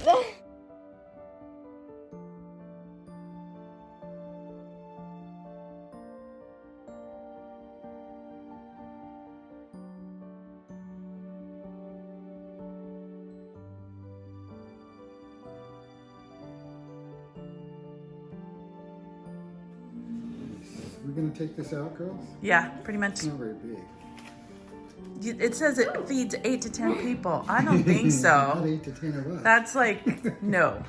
We're going to take this out, girls? Yeah, pretty much. It's not very big. It says it feeds 8 to 10 people. I don't think Not so. 8 to 10 of us. That's like, no.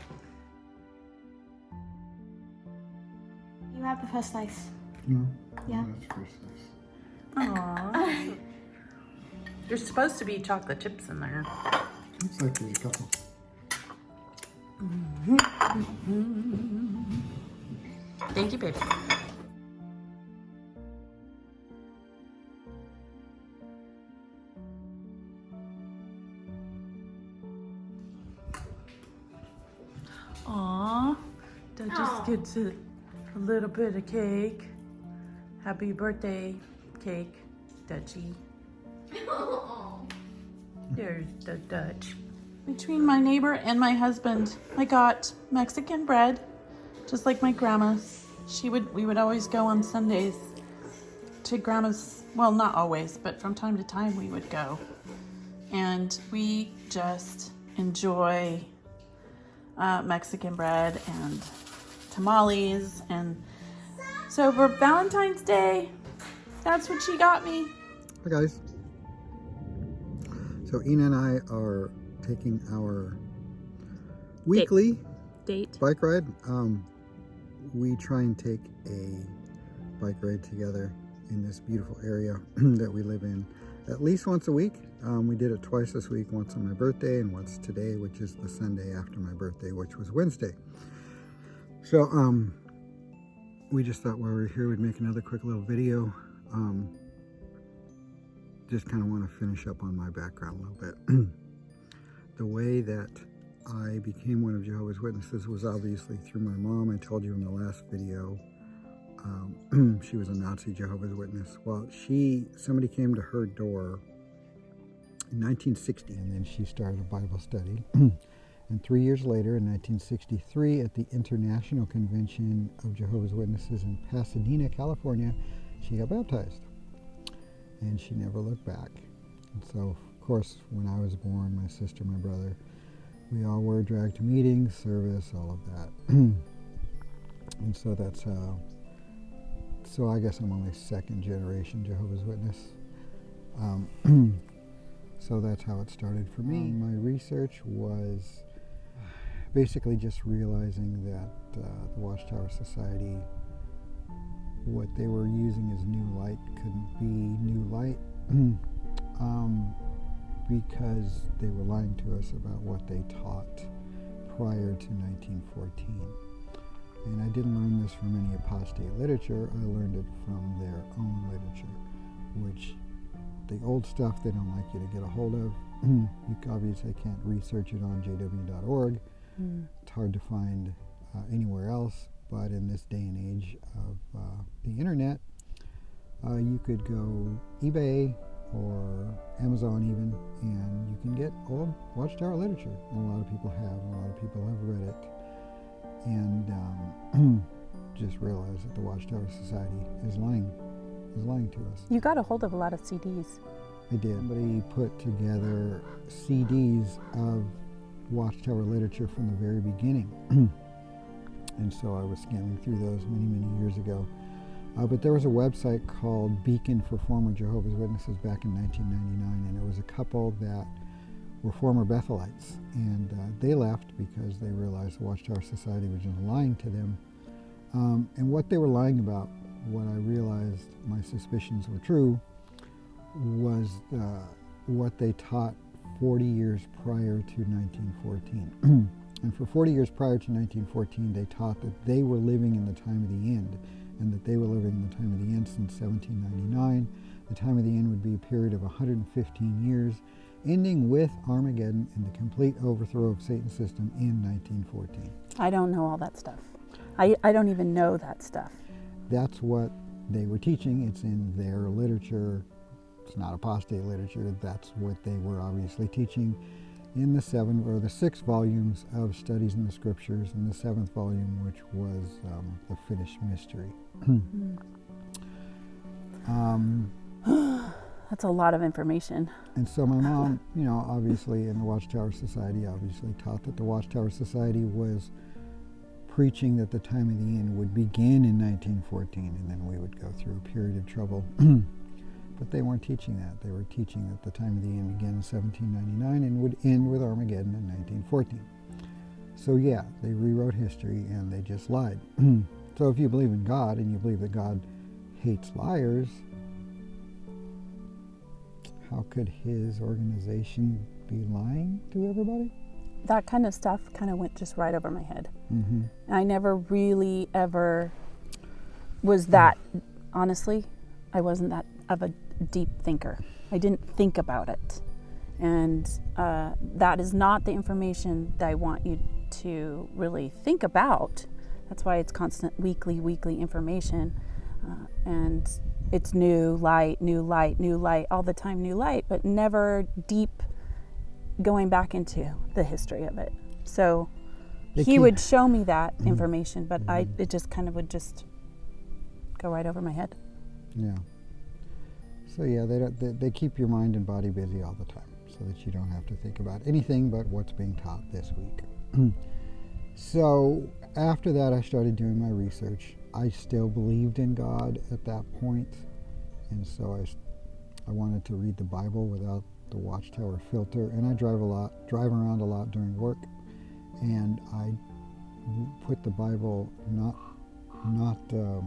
You have the first slice. No. Yeah. No, that's first slice. Aww. There's supposed to be chocolate chips in there. Looks like there's a couple. Thank you, baby. Aww, that just gets a little bit of cake. Happy birthday, cake, Dutchie. There's the Dutch. Between my neighbor and my husband, I got Mexican bread, just like my grandma's. We would always go on Sundays to grandma's. Well, not always, but from time to time we would go, and we just enjoy Mexican bread and tamales. And so for Valentine's Day, that's what she got me. Hi guys. So Ina and I are taking our weekly Date. bike ride. We try and take a bike ride together in this beautiful area that we live in at least once a week. We did it twice this week, once on my birthday and once today, which is the Sunday after my birthday, which was Wednesday. So we just thought while we were here we'd make another quick little video. Just kind of want to finish up on my background a little bit. The way that I became one of Jehovah's Witnesses was obviously through my mom. I told you in the last video, she was a Nazi Jehovah's Witness. Well, somebody came to her door in 1960, and then she started a Bible study. And 3 years later, in 1963, at the International Convention of Jehovah's Witnesses in Pasadena, California, she got baptized. And she never looked back. And so, of course, when I was born, my sister, my brother, we all were dragged to meetings, service, all of that. And so that's how. So I guess I'm only second generation Jehovah's Witness. So that's how it started for me. My research was basically just realizing that the Watchtower Society, what they were using as new light couldn't be new light because they were lying to us about what they taught prior to 1914. And I didn't learn this from any apostate literature. I learned it from their own literature, which the old stuff they don't like you to get a hold of. You obviously can't research it on jw.org. It's hard to find anywhere else, but in this day and age of the internet, you could go eBay or Amazon even, and you can get old Watchtower literature. And a lot of people have, a lot of people have read it, and just realize that the Watchtower Society is lying to us. You got a hold of a lot of CDs. I did. Somebody put together CDs of Watchtower literature from the very beginning. And so I was scanning through those many, many years ago. But there was a website called Beacon for Former Jehovah's Witnesses back in 1999, and it was a couple that were former Bethelites, and they left because they realized the Watchtower Society was just lying to them. And what they were lying about, what I realized my suspicions were true, was what they taught 40 years prior to 1914. And for 40 years prior to 1914, they taught that they were living in the time of the end, and that they were living in the time of the end since 1799. The time of the end would be a period of 115 years, ending with Armageddon and the complete overthrow of Satan's system in 1914. I don't know all that stuff. I don't even know that stuff. That's what they were teaching. It's in their literature. It's not apostate literature. That's what they were obviously teaching. in the 6 volumes of Studies in the Scriptures, and the 7th volume, which was the Finished Mystery. That's a lot of information. And so my mom, obviously in the Watchtower Society, obviously taught that the Watchtower Society was preaching that the time of the end would begin in 1914, and then we would go through a period of trouble. But they weren't teaching that. They were teaching that the time of the end began in 1799 and would end with Armageddon in 1914. So yeah, they rewrote history and they just lied. So if you believe in God and you believe that God hates liars, how could his organization be lying to everybody? That kind of stuff kind of went just right over my head. Mm-hmm. I never really ever was that, honestly, I wasn't that of a deep thinker. I didn't think about it. And that is not the information that I want you to really think about. That's why it's constant weekly information. And it's new light, all the time new light, but never deep going back into the history of it. So he would show me that information, but it just kind of would just go right over my head. Yeah. So yeah, they keep your mind and body busy all the time, so that you don't have to think about anything but what's being taught this week. So after that, I started doing my research. I still believed in God at that point, and so I wanted to read the Bible without the Watchtower filter. And I drive around a lot during work, and I put the Bible not the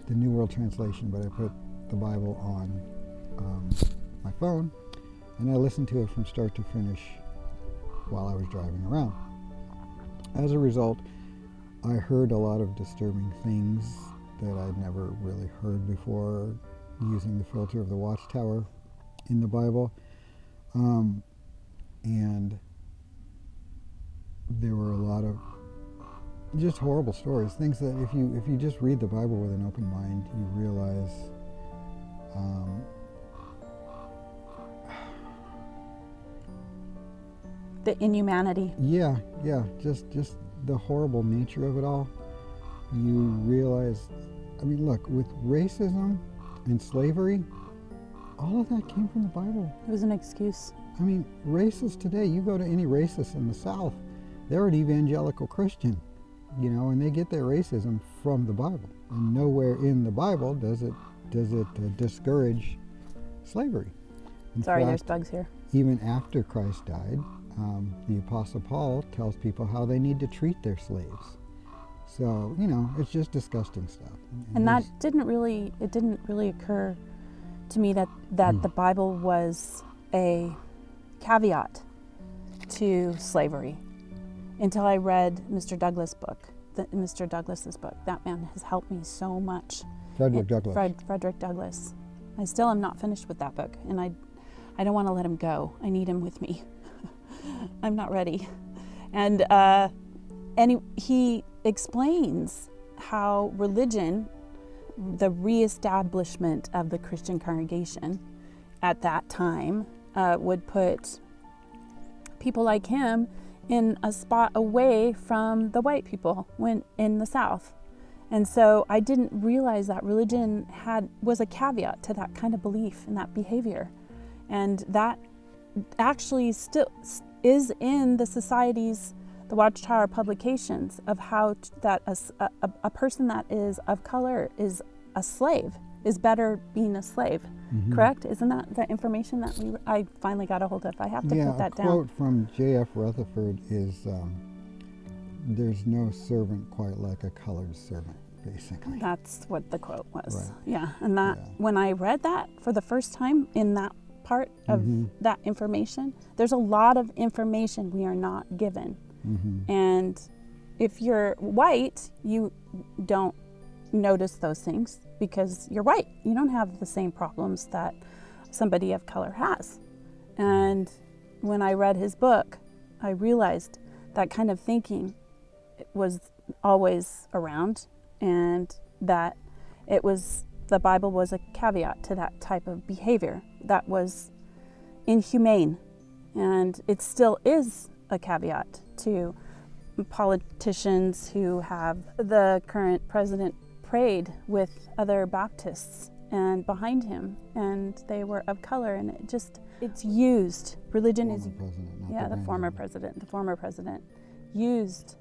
New World Translation, but I put the Bible on my phone, and I listened to it from start to finish while I was driving around. As a result, I heard a lot of disturbing things that I'd never really heard before using the filter of the Watchtower in the Bible. And there were a lot of just horrible stories, things that if you just read the Bible with an open mind, you realize The inhumanity. Yeah, just the horrible nature of it all. You realize, look, with racism and slavery, all of that came from the Bible. It was an excuse. Racists today, you go to any racist in the South, they're an evangelical Christian, and they get their racism from the Bible. And nowhere in the Bible does it discourage slavery. In Sorry, fact, there's bugs here. even after Christ died, the Apostle Paul tells people how they need to treat their slaves. So, it's just disgusting stuff. And that didn't really occur to me that the Bible was a caveat to slavery until I read Mr. Douglas' book. Mr. Douglas's book. That man has helped me so much. Frederick Douglass. Frederick Douglass. I still am not finished with that book, and I don't want to let him go. I need him with me. I'm not ready. And he explains how religion, the reestablishment of the Christian congregation at that time, would put people like him in a spot away from the white people when in the South. And so I didn't realize that religion was a caveat to that kind of belief and that behavior. And that actually still is in the society's, the Watchtower publications, of how that a person that is of color is a slave, is better being a slave. Mm-hmm. Correct? Isn't that the information that I finally got a hold of? I have to put that down. Yeah, a quote from J.F. Rutherford is, there's no servant quite like a colored servant, basically. That's what the quote was. Right. Yeah, and when I read that for the first time in that part of that information, there's a lot of information we are not given. Mm-hmm. And if you're white, you don't notice those things because you're white. You don't have the same problems that somebody of color has. And when I read his book, I realized that kind of thinking was always around, and that the Bible was a caveat to that type of behavior that was inhumane And it still is a caveat to politicians who have the current president prayed with other Baptists and behind him, and they were of color, and it's used. Religion is, the former president used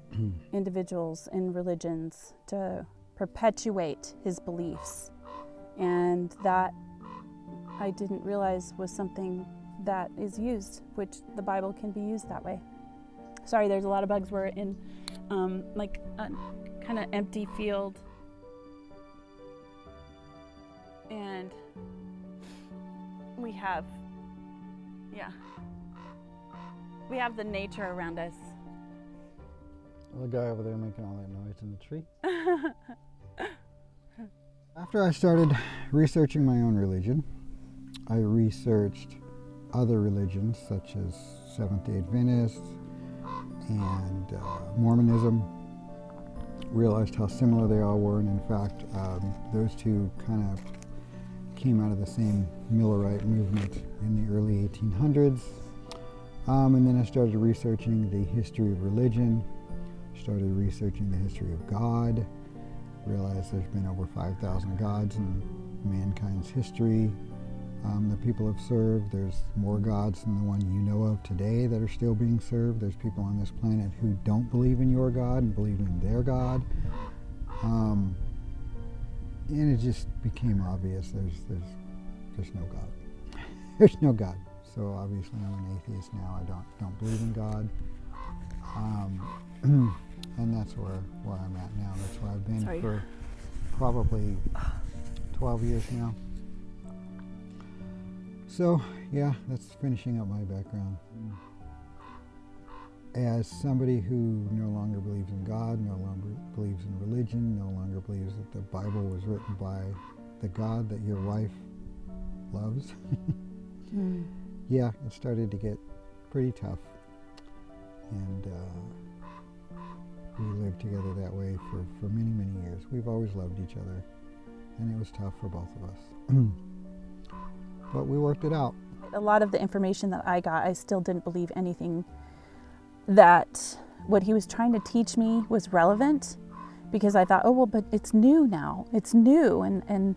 individuals in religions to perpetuate his beliefs, and that I didn't realize was something that is used, which the Bible can be used that way. Sorry, there's a lot of bugs. We're in like a kind of empty field, and we have the nature around us. The guy over there making all that noise in the tree. After I started researching my own religion, I researched other religions such as Seventh-day Adventists and Mormonism, realized how similar they all were, and in fact those two kind of came out of the same Millerite movement in the early 1800s. And then I started researching the history of religion, started researching the history of God, realized there's been over 5,000 gods in mankind's history that people have served. There's more gods than the one you know of today that are still being served. There's people on this planet who don't believe in your God and believe in their God. And it just became obvious there's no God. There's no God. So obviously I'm an atheist now. I don't believe in God. And that's where I'm at now. That's where I've been for probably 12 years now. So yeah, that's finishing up my background. As somebody who no longer believes in God, no longer believes in religion, no longer believes that the Bible was written by the God that your wife loves, yeah, it started to get pretty tough. And we lived together that way for many, many years. We've always loved each other, and it was tough for both of us. But we worked it out. A lot of the information that I got, I still didn't believe anything that what he was trying to teach me was relevant, because I thought, oh, well, but it's new now. It's new, and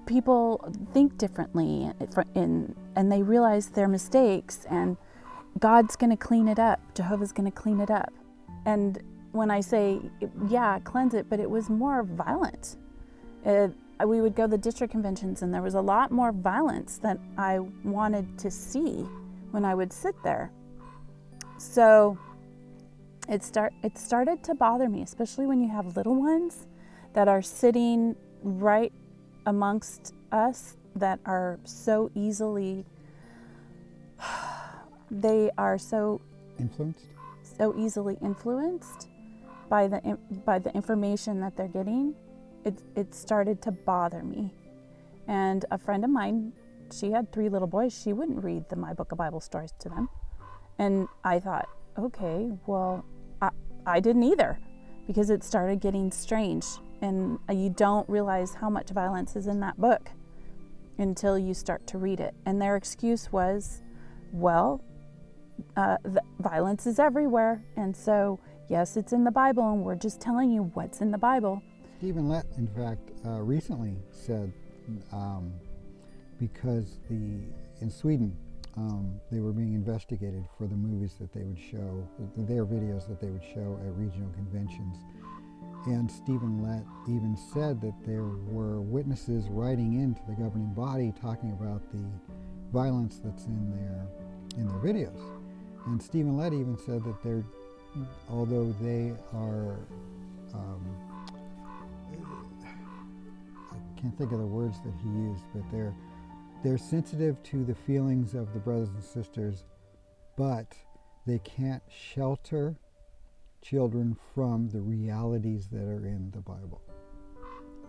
people think differently, and they realize their mistakes, and God's going to clean it up. Jehovah's going to clean it up. And when I say, yeah, cleanse it, but it was more violent. We would go to the district conventions, and there was a lot more violence that I wanted to see when I would sit there. So it started to bother me, especially when you have little ones that are sitting right amongst us, that are so easily, they are so easily influenced by the information that they're getting. It started to bother me. And a friend of mine, she had 3 little boys. She wouldn't read My Book of Bible Stories to them. And I thought, okay, well, I didn't either, because it started getting strange. And you don't realize how much violence is in that book until you start to read it. And their excuse was, well, the violence is everywhere. And so, yes, it's in the Bible, and we're just telling you what's in the Bible. Stephen Lett, in fact, recently said, because in Sweden, they were being investigated for the movies that they would show, their videos that they would show at regional conventions. And Stephen Lett even said that there were witnesses writing into the governing body talking about the violence that's in their videos. And Stephen Lett even said that although they are, I can't think of the words that he used, but they're sensitive to the feelings of the brothers and sisters, but they can't shelter children from the realities that are in the Bible.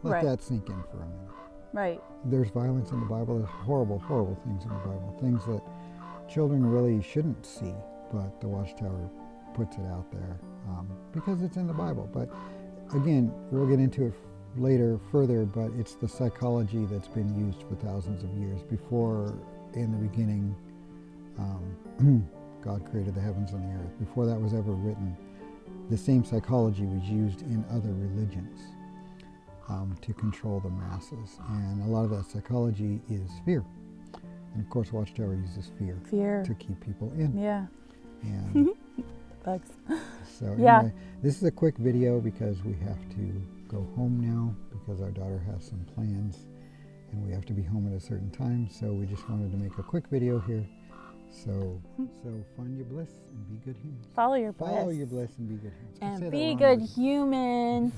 Let that sink in for a minute. Right. There's violence in the Bible. There's horrible, horrible things in the Bible. Things that children really shouldn't see, but the Watchtower puts it out there because it's in the Bible. But again, we'll get into it later further, but it's the psychology that's been used for thousands of years. Before, in the beginning, God created the heavens and the earth. Before that was ever written, the same psychology was used in other religions to control the masses. And a lot of that psychology is fear. And of course, Watchtower uses fear to keep people in. Yeah. And Bugs. so Yeah. anyway, this is a quick video because we have to go home now because our daughter has some plans and we have to be home at a certain time. So we just wanted to make a quick video here. So find your bliss and be good humans. Follow your bliss. Follow your bliss and be good humans. I And say that be wrong good every time. humans.